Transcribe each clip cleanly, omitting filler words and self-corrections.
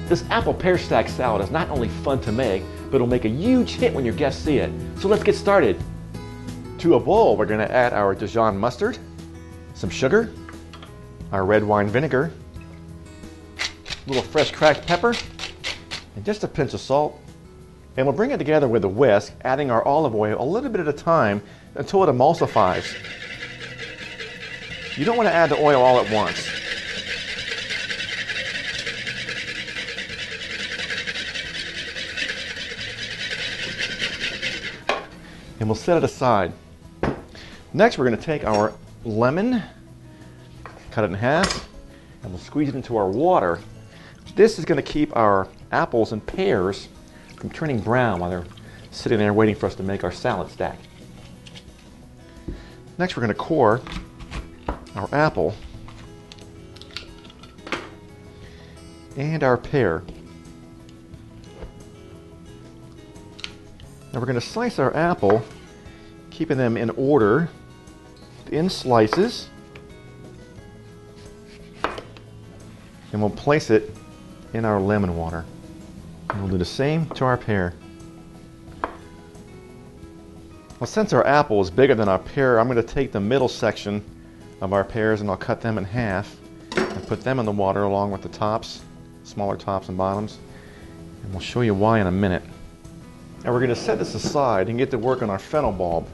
This apple pear stack salad is not only fun to make, but it'll make a huge hit when your guests see it. So let's get started. To a bowl, we're going to add our Dijon mustard, some sugar, our red wine vinegar, a little fresh cracked pepper, and just a pinch of salt. And we'll bring it together with a whisk, adding our olive oil a little bit at a time until it emulsifies. You don't want to add the oil all at once. And we'll set it aside. Next, we're going to take our lemon, cut it in half, and we'll squeeze it into our water. This is going to keep our apples and pears from turning brown while they're sitting there waiting for us to make our salad stack. Next, we're going to core our apple and our pear. Now we're going to slice our apple, keeping them in order, in slices, and we'll place it in our lemon water. And we'll do the same to our pear. Well, since our apple is bigger than our pear, I'm going to take the middle section of our pears and I'll cut them in half and put them in the water along with the tops, smaller tops and bottoms. And we'll show you why in a minute. Now we're going to set this aside and get to work on our fennel bulb.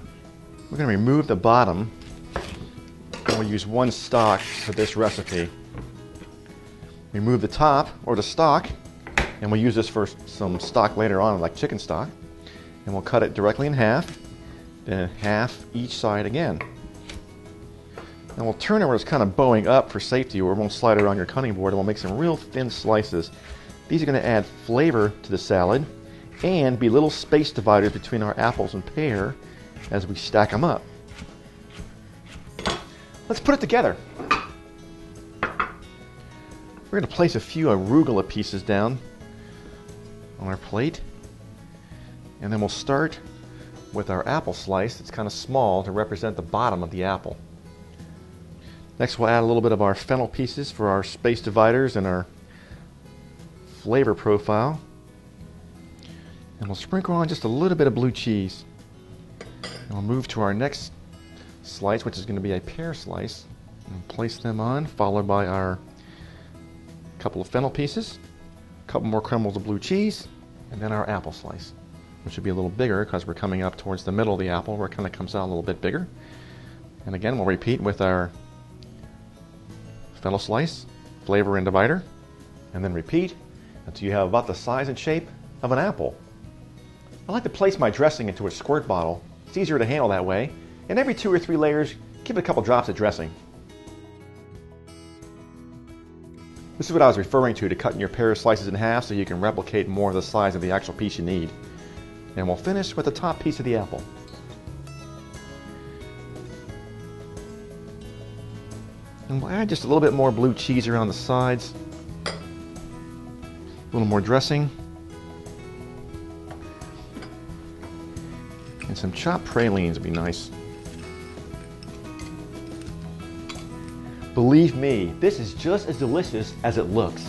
We're going to remove the bottom, and we'll use one stalk for this recipe. Remove the top or the stalk, and we'll use this for some stock later on, like chicken stock. And we'll cut it directly in half, then half each side again. And we'll turn it where it's kind of bowing up for safety, or it won't slide around your cutting board, and we'll make some real thin slices. These are going to add flavor to the salad and be little space dividers between our apples and pear as we stack them up. Let's put it together. We're going to place a few arugula pieces down on our plate, and then we'll start with our apple slice. It's kind of small to represent the bottom of the apple. Next, we'll add a little bit of our fennel pieces for our space dividers and our flavor profile. And we'll sprinkle on just a little bit of blue cheese. And we'll move to our next slice, which is going to be a pear slice. And place them on, followed by our couple of fennel pieces, a couple more crumbles of blue cheese, and then our apple slice, which will be a little bigger because we're coming up towards the middle of the apple where it kind of comes out a little bit bigger. And again, we'll repeat with our fennel slice, flavor and divider, and then repeat until you have about the size and shape of an apple. I like to place my dressing into a squirt bottle. It's easier to handle that way. And every 2 or 3 layers, give it a couple drops of dressing. This is what I was referring to cutting your pear slices in half so you can replicate more of the size of the actual piece you need. And we'll finish with the top piece of the apple. And we'll add just a little bit more blue cheese around the sides. A little more dressing. And some chopped pralines would be nice. Believe me, this is just as delicious as it looks.